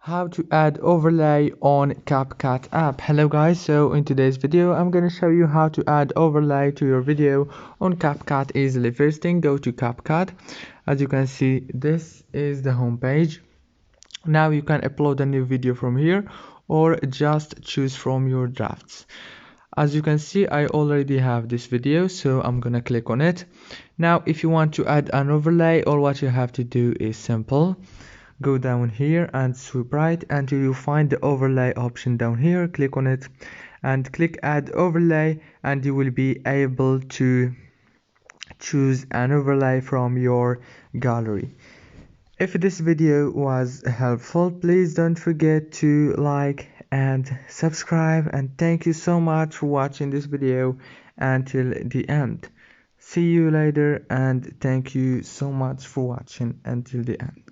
How to add overlay on CapCut app. Hello guys, so in today's video I'm going to show you how to add overlay to your video on CapCut easily. First thing, go to CapCut. As you can see, this is the home page. Now you can upload a new video from here or just choose from your drafts. As you can see, I already have this video, so I'm gonna click on it. Now if you want to add an overlay, all what you have to do is simple. Go down here and swipe right until you find the overlay option down here. Click on it and click add overlay, and you will be able to choose an overlay from your gallery. If this video was helpful, please don't forget to like and subscribe, and thank you so much for watching this video until the end. See you later, and thank you so much for watching until the end.